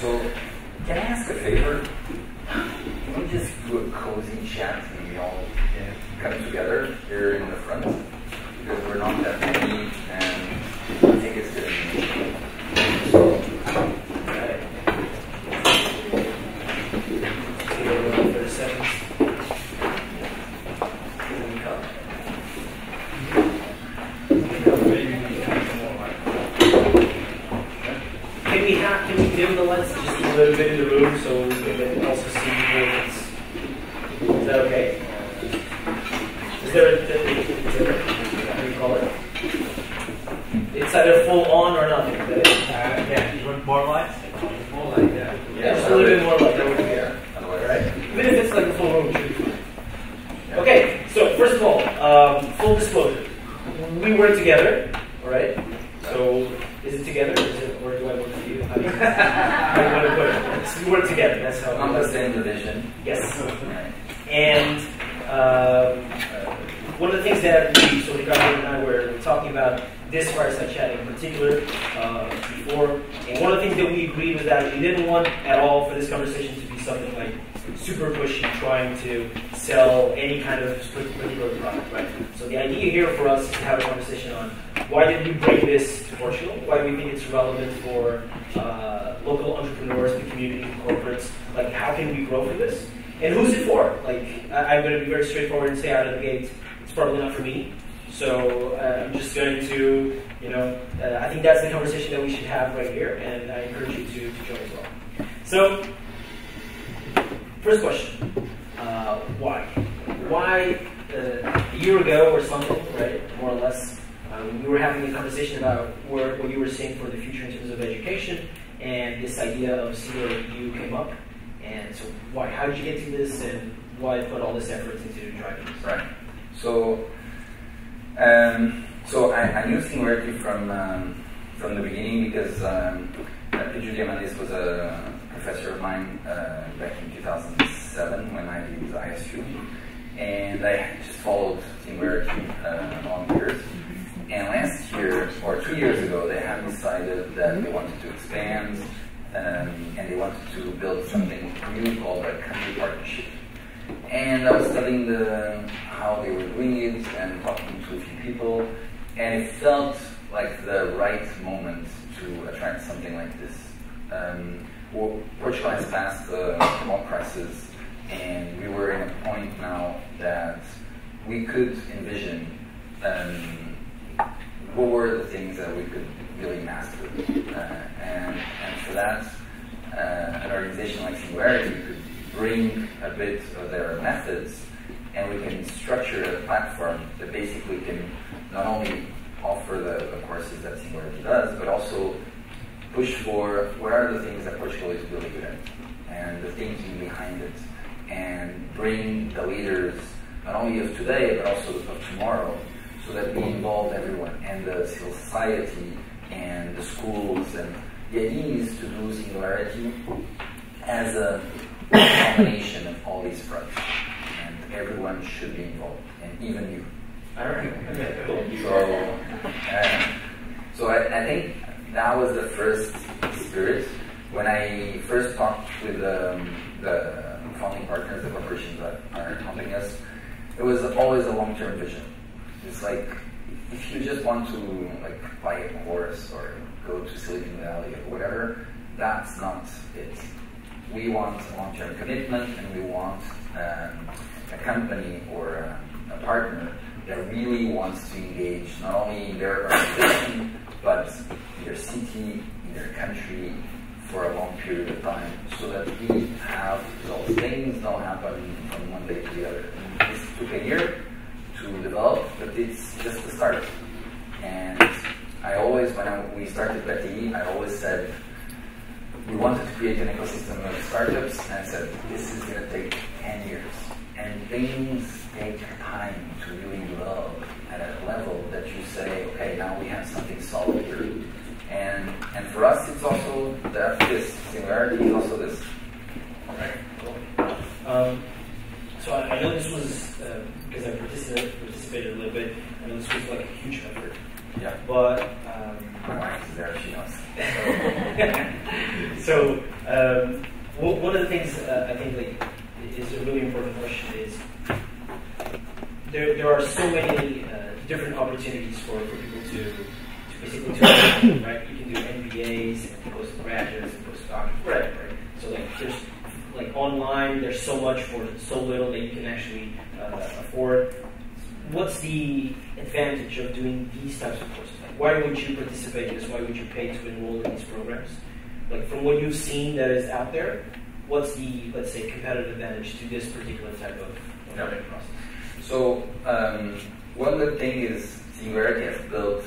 So, can I ask a favor? Can we just do a cozy chat and we all come together here in the front? Because we're not that many and I think it's good. So, okay. Take over 30 seconds. Can we dim the lights just a little bit in the room so we can also see people? Is that okay? Is there how do you call it? It's either full on or nothing. Yeah, you want more lights? More light, yeah. Yeah, just a little bit more light. That would be better. Right? Even if it's like a full room, it should be fine. Okay, so first of all, full disclosure. We work together, alright? So, is it together or do I work for you? How do you want to put it? So we work together, that's how on the same division. Yes. And one of the things that so Ricardo and I were talking about this fireside chat in particular before, and one of the things that we agreed was that we didn't want at all for this conversation to be something like super pushy, trying to sell any kind of particular product, right? So the idea here for us is to have a conversation on why did we bring this to Portugal? Why do we think it's relevant for local entrepreneurs, the community, corporates? Like, how can we grow from this? And who's it for? Like, I'm going to be very straightforward and say out of the gate, it's probably not for me. So I'm just going to, I think that's the conversation that we should have right here, and I encourage you to join as well. So, first question, why? Why a year ago or something, right, more or less, we were having a conversation about what you were saying for the future in terms of education, and this idea of SingularityU came up. And so why? How did you get to this, and why put all this effort into driving this? Right. So I knew Singularity from the beginning because Pedro Diamandis was a professor of mine back in 2007 when I did ISU, and I just followed Singularity along years. And last year, or 2 years ago, they had decided that they wanted to expand and they wanted to build something new called a country partnership. And I was studying how they were doing it and talking to a few people, and it felt like the right moment to attract something like this. Portugal has passed the economic crisis, and we were in a point now that we could envision what were the things that we could really master. And for that, an organization like Singularity could bring a bit of their methods, and we can structure a platform that basically can not only offer the courses that Singularity does, but also push for what are the things that Portugal is really good at, and the thinking behind it, and bring the leaders, not only of today, but also of tomorrow, so that we involve everyone, and the civil society, and the schools, and the idea is to do Singularity as a combination of all these fronts, and everyone should be involved, and even you. All right. Okay, cool. So I think that was the first spirit. When I first talked with the founding partners, the corporations that are helping us, it was always a long-term vision. It's like, if you just want to buy a course or go to Silicon Valley or whatever, that's not it. We want a long-term commitment, and we want a company or a partner that really wants to engage not only in their organization, but in their city, in their country, for a long period of time, so that we have results. Things don't happen from one day to the other. And this took a year to develop, but it's just the start. And I always, when we started PTI, I always said, we wanted to create an ecosystem of startups, and I said, this is going to take 10 years. And things take time to really develop at a level that you say, okay, now we have something solid here. And for us, it's also this. Singularity is also this. Right. Cool. So I know this was, because I participated a little bit, I know this was like a huge effort. Yeah. But my wife is there, she knows. So one of the things I think like is a really important question is there are so many different opportunities for people to basically do right. You can do MBAs and postgraduates and postdocs, right? So like there's like online, there's so much for so little that you can actually afford. What's the advantage of doing these types of courses? Like, why would you participate in this? Why would you pay to enroll in these programs? Like from what you've seen that is out there, what's the, let's say, competitive advantage to this particular type of learning process? So one good thing is Singularity has built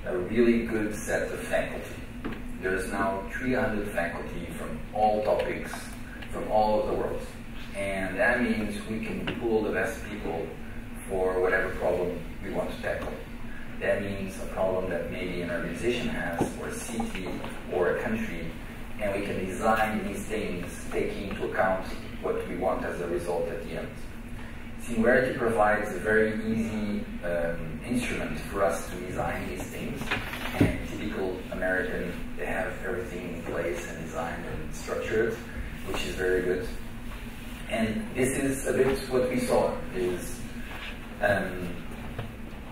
a really good set of faculty. There's now 300 faculty from all topics, from all over the world. And that means we can pull the best people for whatever problem we want to tackle. That means a problem that maybe an organization has, or a city, or a country, and we can design these things taking into account what we want as a result at the end. Singularity provides a very easy instrument for us to design these things, and typical American, they have everything in place and designed and structured, which is very good. And this is a bit what we saw, is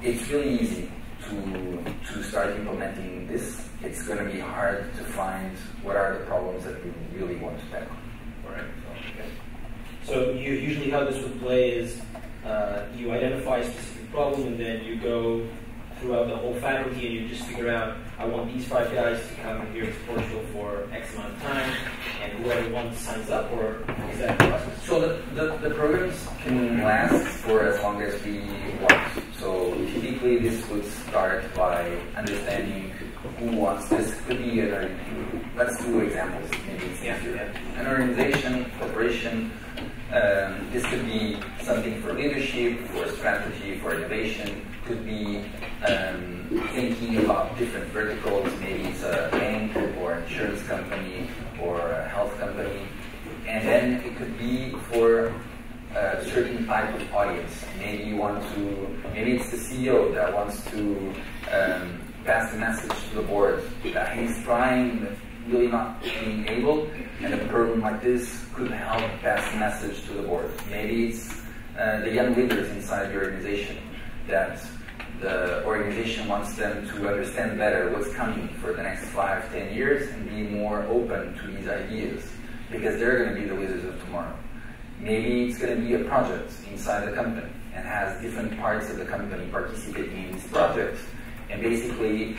it's really easy to start implementing this. It's going to be hard to find what are the problems that we really want to tackle. All right. Okay. So usually how this would play is you identify a specific problem and then you go throughout the whole faculty and you just figure out, I want these 5 guys to come here to Portugal for X amount of time, and whoever wants signs up, or is that the process? So the programs can last for as long as we want. So typically this would start by understanding who wants this. Could be let's do examples, maybe it's easier. An organization, corporation, this could be something for leadership, for strategy, for innovation. Could be thinking about different verticals. Maybe it's a bank or insurance company or a health company. And then it could be for a certain type of audience. Maybe it's the CEO that wants to pass the message to the board that he's trying, but really not being able, and a program like this could help pass the message to the board. Maybe it's the young leaders inside the organization, that the organization wants them to understand better what's coming for the next 5-10 years and be more open to these ideas, because they're going to be the leaders of tomorrow. Maybe it's going to be a project inside the company and has different parts of the company participating in this project. And basically,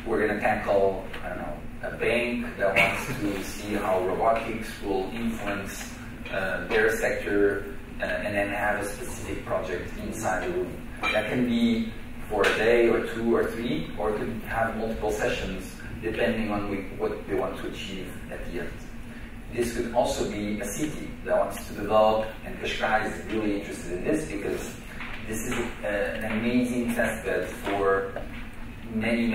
we're going to tackle, I don't know, a bank that wants to see how robotics will influence their sector, and then have a specific project inside the room. That can be for a day or 2 or 3, or it could have multiple sessions depending on what they want to achieve at the end. This could also be a city that wants to develop, and Cascais is really interested in this because this is an amazing test bed for many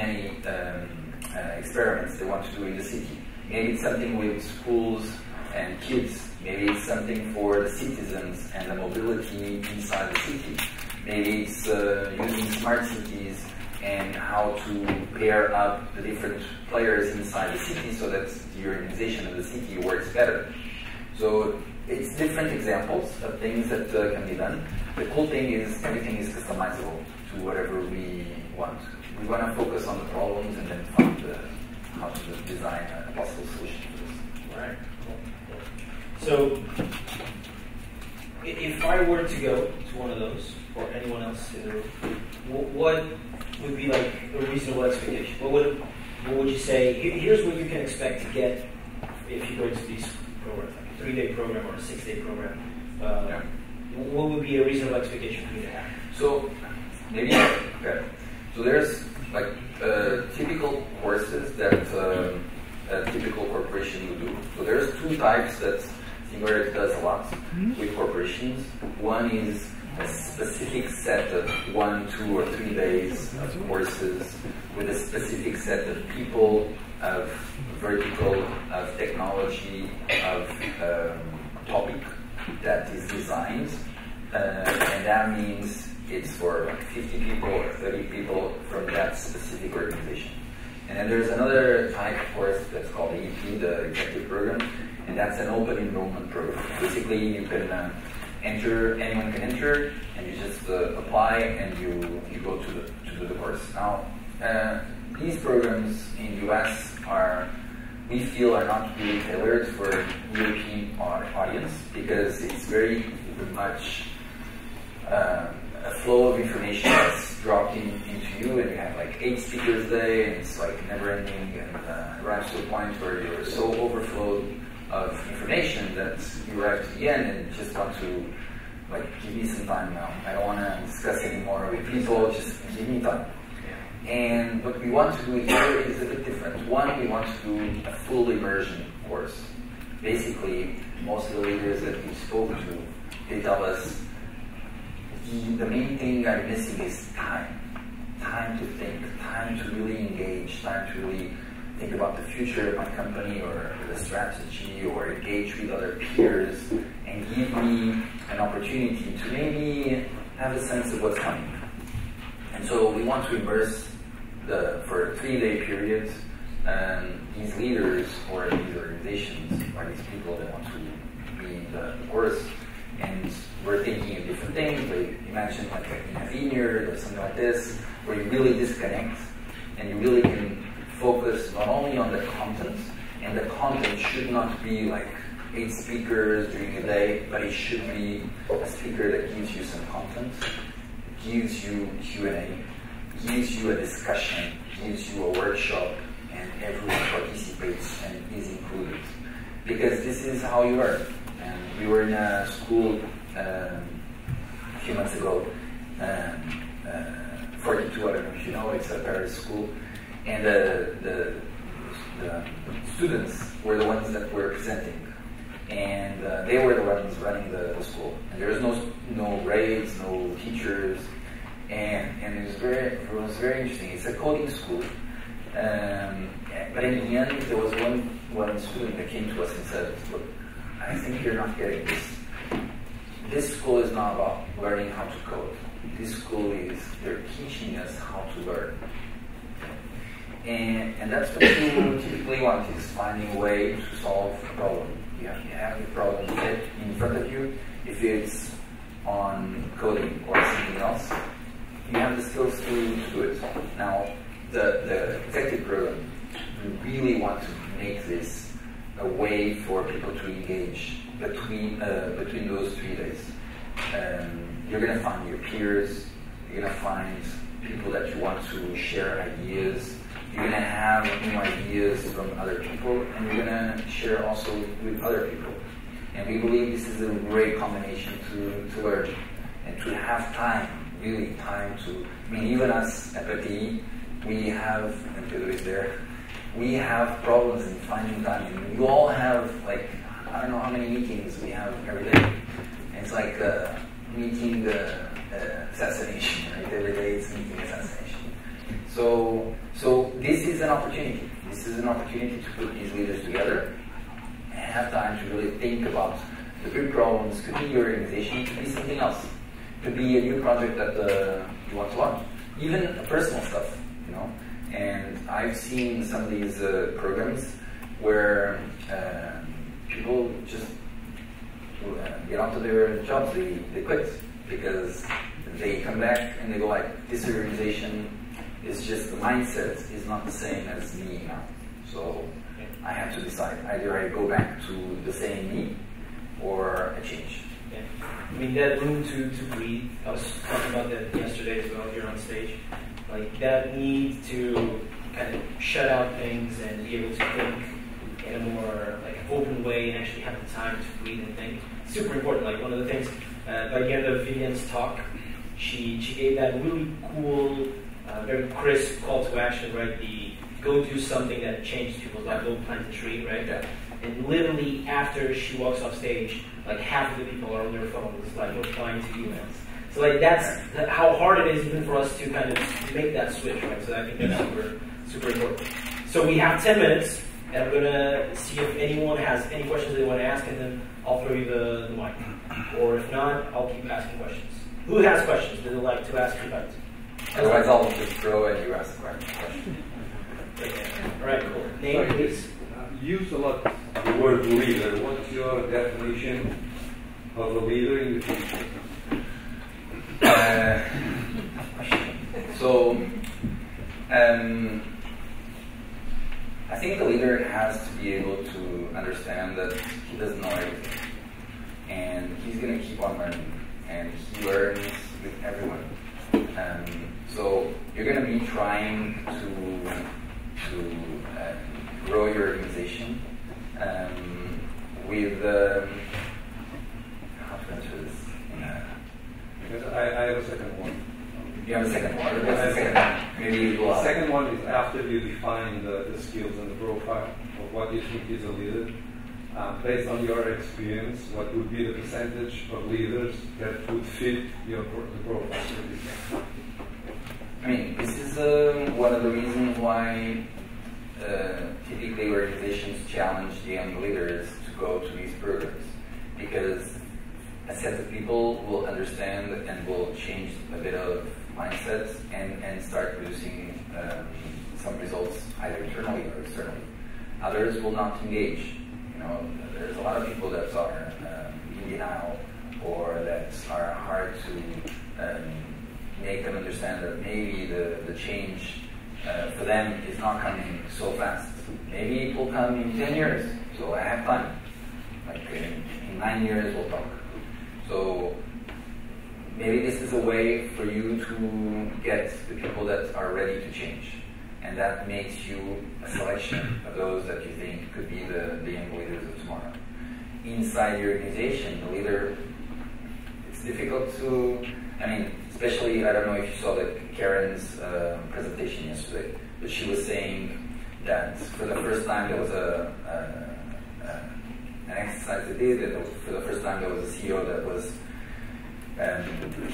experiments they want to do in the city. Maybe it's something with schools and kids. Maybe it's something for the citizens and the mobility inside the city. Maybe it's using smart cities and how to pair up the different players inside the city so that the organization of the city works better. So it's different examples of things that can be done. The cool thing is everything is customizable to whatever we want. We want to focus on the problems and then find how to design a possible solution for this. All right. So if I were to go to one of those, or anyone else in the room, what would be like a reasonable expectation? What would you say, here's what you can expect to get if you go to these programs, like a 3-day program or a 6-day program? What would be a reasonable expectation for you to have? So maybe, okay. So there's like typical courses that a typical corporation would do. So there's 2 types that Singularity does a lot with corporations. One is a specific set of 1, 2, or 3 days of courses with a specific set of people, of vertical, of technology, of topic that is designed. And that means it's for like 50 people or 30 people from that specific organization. And then there's another type of course that's called the EP, the executive program, and that's an open enrollment program. Basically, you can enter, anyone can enter, and you just apply and you go to do the course. Now, these programs in the US we feel are not really tailored for European audience because it's very much a flow of information that's dropped into you, and you have like 8 speakers a day, and it's like never ending, and it arrives to a point where you're so overflowed of information that you arrive to the end and you just want to like, give me some time now. I don't want to discuss anymore with people, just give me time. And what we want to do here is a bit different. One, we want to do a full immersion course. Basically, most of the leaders that we spoke to, they tell us, the main thing I'm missing is time. Time to think, time to really engage, time to really think about the future of my company or the strategy, or engage with other peers and give me an opportunity to maybe have a sense of what's coming. And so we want to immerse for a 3-day period these leaders or these organizations or these people that want to be in the course. And we're thinking of different things. Like imagine like in a vineyard or something like this, where you really disconnect and you really can focus not only on the content, and the content should not be like 8 speakers during the day, but it should be a speaker that gives you some content, gives you Q&A, gives you a discussion, gives you a workshop, and everyone participates and is included. Because this is how you learn. And we were in a school a few months ago, 42, I don't know if you know, it's a Paris school, and the students were the ones that were presenting, and they were the ones running the school. And there was no grades, no teachers, and it was very interesting. It's a coding school, but in the end, there was one student that came to us and said, "Look, I think you're not getting this. This school is not about learning how to code. This school they're teaching us how to learn." And that's what you typically want, is finding a way to solve a problem. You have the problem in front of you. If it's on coding or something else, you have the skills to do it. Now, the executive program, we really want to make this a way for people to engage between those 3 days. You're going to find your peers, you're going to find people that you want to share ideas, you're going to have new ideas from other people, and you're going to share also with other people. And we believe this is a great combination to learn and to have time, really time to, even us at PTI, we have, and Pedro is there, we have problems in finding time. And you all have, like, I don't know how many meetings we have every day. And it's like meeting assassination, right? Every day it's meeting assassination. So this is an opportunity. This is an opportunity to put these leaders together and have time to really think about the big problems. Could be your organization, could be something else. Could be a new project that you want to launch. Even personal stuff, you know. And I've seen some of these programs where people just get onto their jobs, they quit because they come back and they go like, this organization is just, the mindset is not the same as me now. So I have to decide, either I go back to the same me or I change. Yeah. I mean, that room to breathe, I was talking about that yesterday as well here on stage. Like that need to kind of shut out things and be able to think in a more like open way and actually have the time to breathe and think. Super important. Like one of the things by the end of Vivian's talk, she gave that really cool, very crisp call to action, right? The go do something that changes people's life, go plant a tree, right? Yeah. And literally after she walks off stage, like half of the people are on their phones, like replying to emails. So like that's how hard it is even for us to kind of make that switch, right? So I think that's super important. So we have 10 minutes, and I'm gonna see if anyone has any questions they want to ask, and then I'll throw you the mic. Or if not, I'll keep asking questions. Who has questions they would like to ask about? Otherwise, I'll just go and you ask the question. All right, cool. Name, please. Use a lot the word leader. What's your definition of a leader in the future? I think the leader has to be able to understand that he doesn't know everything. And he's going to keep on learning. And he learns with everyone. So you're going to be trying to grow your organization with how to answer this? Because I have a second one. You have a second one? What's the second one? Maybe the second one is after you define the skills and the profile of what you think is a leader. Based on your experience, what would be the percentage of leaders that would fit the profile? I mean, this is one of the reasons why typically organizations challenge the young leaders to go to these programs, because a set of people will understand and will change a bit of mindsets and start producing some results either internally or externally. Others will not engage. You know, there's a lot of people that are in denial or that are hard to make them understand that maybe the change for them is not coming so fast. Maybe it will come in 10 years, so I have time. Like in 9 years we'll talk. So maybe this is a way for you to get the people that are ready to change. And that makes you a selection of those that you think could be the young leaders of tomorrow. Inside your organization, the leader, it's difficult to, I mean, especially, I don't know if you saw Karen's presentation yesterday, but she was saying that for the first time there was an exercise they did, that for the first time there was a CEO that was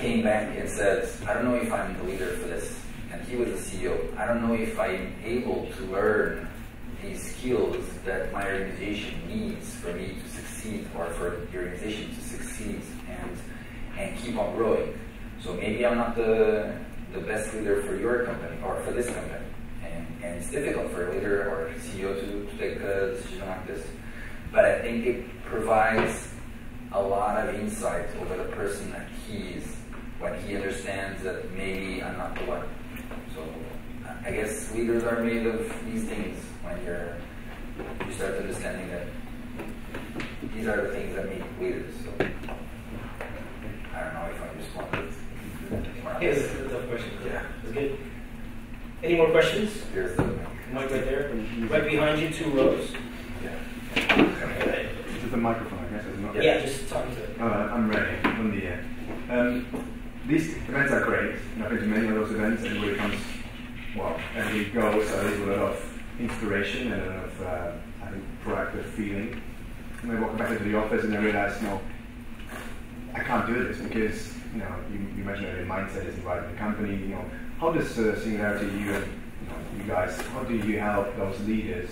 came back and said, I don't know if I'm the leader for this. And he was the CEO. I don't know if I'm able to learn these skills that my organization needs for me to succeed, or for the organization to succeed and keep on growing. So maybe I'm not the best leader for your company or for this company. And it's difficult for a leader or a CEO to take a decision like this. But I think it provides a lot of insight over the person that he is when he understands that maybe I'm not the one. So I guess leaders are made of these things when you start understanding that these are the things that make leaders. So I don't know if I responded. Yes, it's a tough question. Yeah, that's good. Any more questions? Here's the mic. Mic right there. Right behind you, 2 rows. Yeah. This is the microphone, I guess, isn't it? Yeah, just talking to it. I'm ready. Bon dia. These events are great. I've been to many of those events, and everybody comes, well, everybody goes, so there's a lot of inspiration and a lot of I think, proactive feeling. And I walk back into the office and I realize, no, I can't do this because, you mentioned that the mindset isn't right in the company. How does Singularity, you guys, how do you help those leaders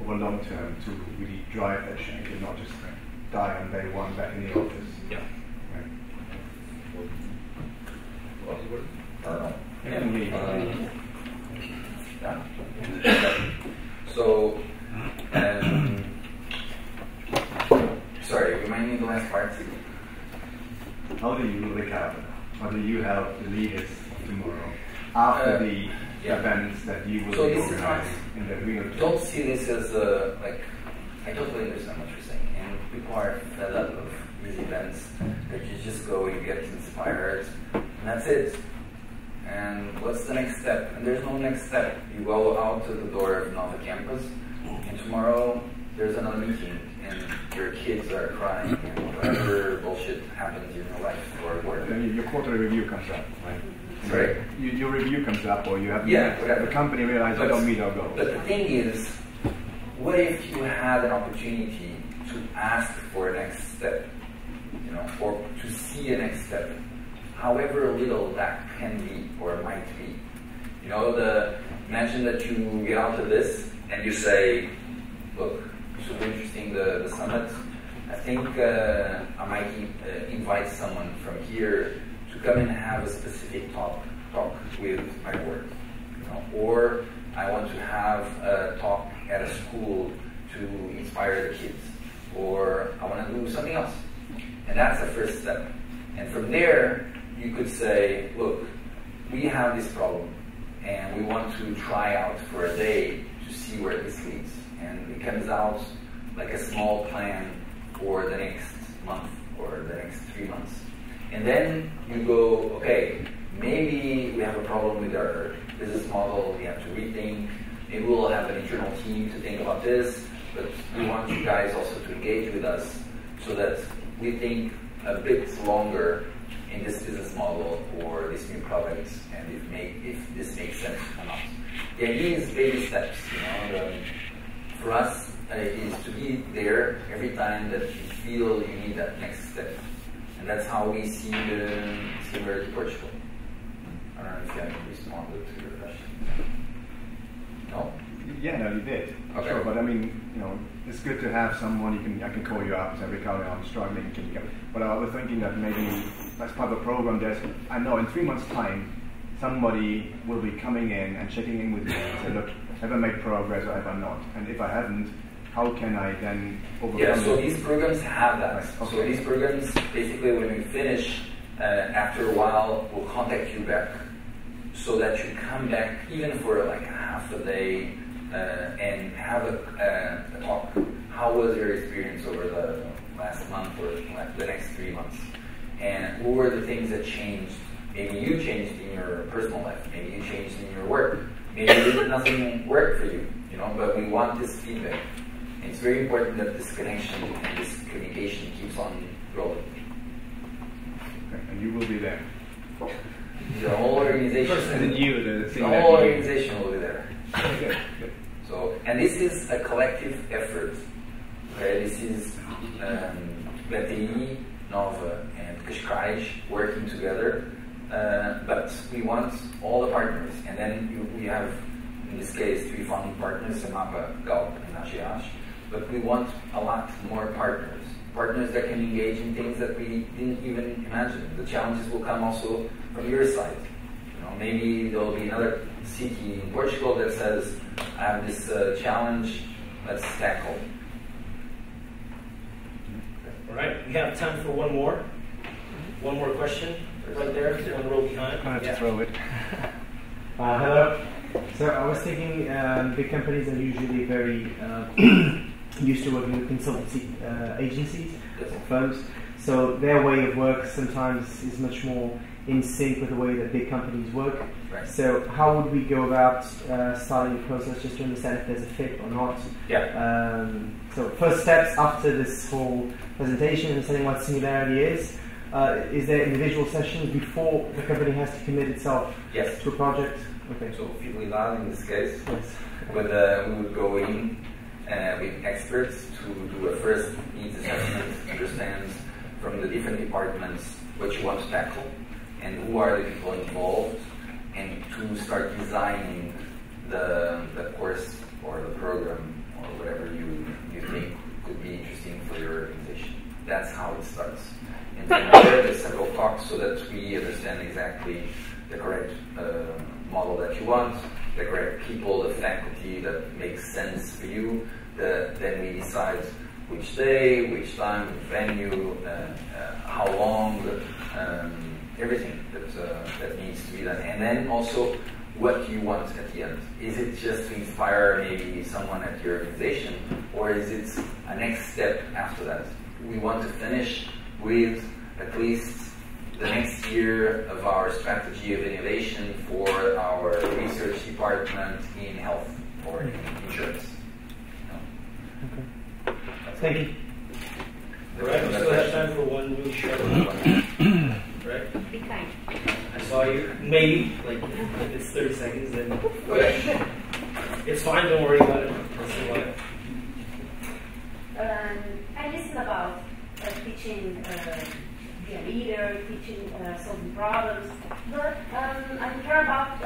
over long term to really drive that change and not just die on day one back in the office? Yeah. So, sorry, remind me the last part. How do you recover? How do you help the leaders tomorrow after the events that you will be organizing in the real term? Don't see this as I totally understand what you're saying, and people are fed up of these events that you just go and get inspired, and that's it. And what's the next step? And there's no next step. You go out to the door of Nova Campus, and tomorrow there's another meeting, and your kids are crying, and whatever bullshit happens in your life or work. Then your quarterly review comes up, right? Sorry? Your review comes up, or you have whatever. The company realizes I don't meet our goals. But the thing is, what if you had an opportunity to ask for a next step, or to see a next step, however little that can be or might be. Imagine that you get out of this and you say, look, super interesting the summit. I think I might invite someone from here to come and have a specific talk with my work, or I want to have a talk at a school to inspire the kids, or I want to do something else. And that's the first step. And from there, you could say, look, we have this problem, and we want to try out for a day to see where this leads. And it comes out like a small plan for the next month or the next 3 months. And then you go, okay, maybe we have a problem with our business model, we have to rethink, maybe we'll have an internal team to think about this, but we want you guys also to engage with us so that we think a bit longer in this business model or this new product, and if this makes sense or not. The idea is baby steps. For us, is to be there every time that you feel you need that next step. And that's how we see the Singularity Portugal. I don't know if you have responded to your question. No? Yeah, no, you did. Okay. Sure, but I mean, it's good to have someone I can call you up and say, Ricardo, I'm struggling, can you come? But I was thinking that maybe as part of the program, I know in 3 months' time, somebody will be coming in and checking in with me and say, look, have I made progress or have I not? And if I haven't, how can I then overcome Yeah, so it? these programs have that. Okay. So these programs, basically when we finish, after a while, we'll contact you back so that you come back even for like half a day and have a talk. How was your experience over the last month or the next 3 months? And what were the things that changed? Maybe you changed in your personal life. Maybe you changed in your work. Maybe nothing worked for you, but we want this feedback. And it's very important that this connection and this communication keeps on growing. Okay, and you will be there. The whole organization. The whole organization will be there. Okay, good. So, and this is a collective effort. Okay, this is BTI, Nova, and Cascais working together. But we want all the partners, and then we have, in this case, 3 founding partners, Mapa, Galp, and AGH. But we want a lot more partners. Partners that can engage in things that we didn't even imagine. The challenges will come also from your side. Maybe there will be another city in Portugal that says, I have this challenge, let's tackle. All right, we have time for one more. One more question, right there, on the row behind. I have to throw it. Hello. So I was thinking big companies are usually very used to working with consultancy agencies or firms. So their way of work sometimes is much more in sync with the way that big companies work. Right. So how would we go about starting the process just to understand if there's a fit or not? Yeah. So first steps after this whole presentation, understanding what Singularity is there individual sessions before the company has to commit itself Yes. to a project? Okay. So Fidelidade in this case, Yes. but we would go in with experts to do a first needs assessment, understand from the different departments what you want to tackle and who are the people involved, and to start designing the course or the program or whatever you think could be interesting for your organization. That's how it starts. And from there, there's several talks so that we understand exactly the correct model that you want, the correct people, the faculty that makes sense for you. Then we decide which day, which time, which venue, how long, everything that needs to be done. And then also what you want at the end. Is it just to inspire maybe someone at your organization, or is it a next step after that? We want to finish with at least the next year of our strategy of innovation for our research department in health or in insurance. Okay. Thank you. All right, we still have time for one really short one. Right? Be kind. I saw you. Maybe, like, if it's 30 seconds, then Okay. it's fine, don't worry about it. That's the one. I listen about teaching, be a leader, teaching, solving problems, but I care about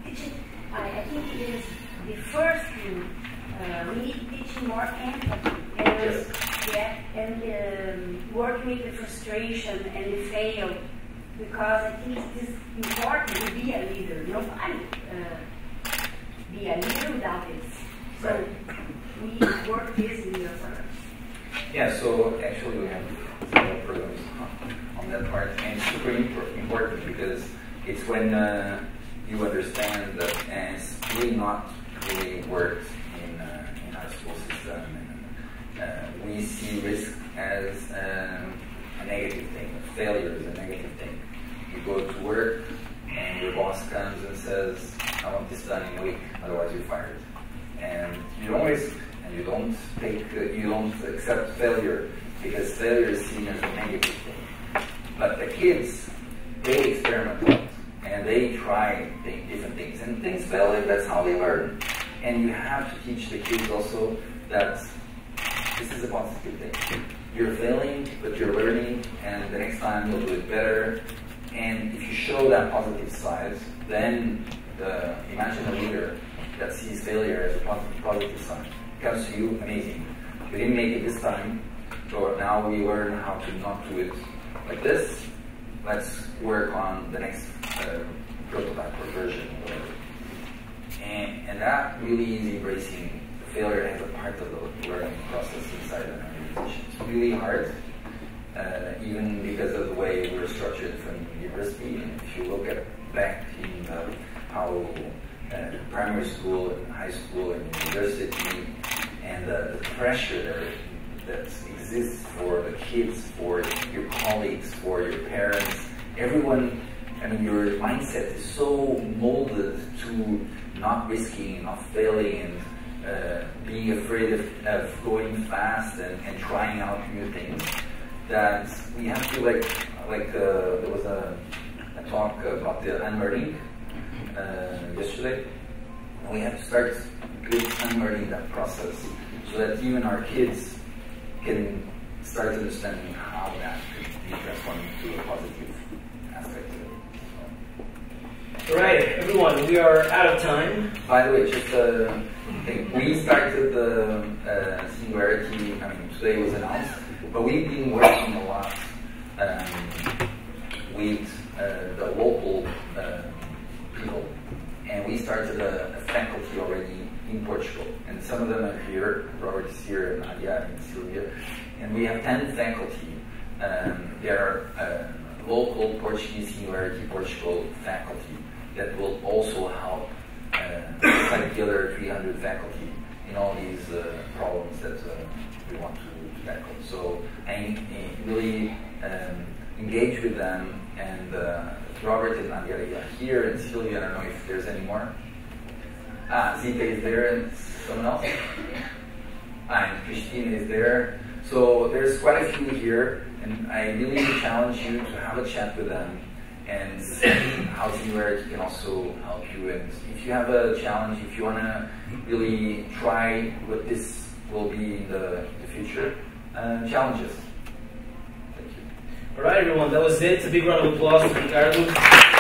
teaching. I think it is the first thing. We need teaching more empathy and work with the frustration and the fail because I think it is important to be a leader. Nobody be a leader without this. So we work this in your program. Yeah, so actually we have several programs on that part, and it's super important because it's when you understand that it's really not really worked in our school system. And, we see risk as a negative thing, failure is a negative thing. You go to work and your boss comes and says, I want this done in a week, otherwise you're fired. And you don't risk, and you don't accept failure, because failure is seen as a negative thing. But the kids, they experiment a lot, and they try different things, and things fail, and that's how they learn. And you have to teach the kids also that this is a positive thing. You're failing, but you're learning, and the next time you'll do it better. And if you show that positive side, then imagine a leader that sees failure as a positive sign. Comes to you, amazing. We didn't make it this time, so now we learn how to not do it like this. Let's work on the next prototype or version or whatever. And that really is embracing failure as a part of the learning process inside an organization. It's really hard, even because of the way we're structured from university. And if you look back in how primary school and high school and university, and the pressure that exists for the kids, for your colleagues, for your parents, everyone, I mean, your mindset is so molded to not risking, not failing, and being afraid of going fast and trying out new things, that we have to, there was a talk about the unlearning yesterday. We have to start unlearning that process so that even our kids can start understanding how that could be transformed into a positive aspect of it. All right, everyone, we are out of time. By the way, just we started the Singularity, today was announced, but we've been working a lot with the local people, and we started a faculty already in Portugal, and some of them are here. Robert is here, and Nadia and Sylvia, and we have 10 faculty. There are local Portuguese Singularity Portugal faculty that will also help like the other 300 faculty in all these problems that we want to tackle. So I really engage with them, and Robert and Nadia are here, and Sylvia, I don't know if there's any more. Zita is there, and someone else? And Christine is there. So there's quite a few here, and I really challenge you to have a chat with them and see how Singularity can also help you. And if you have a challenge, if you want to really try what this will be in the future, challenges. Thank you. All right, everyone, that was it. A big round of applause for Ricardo.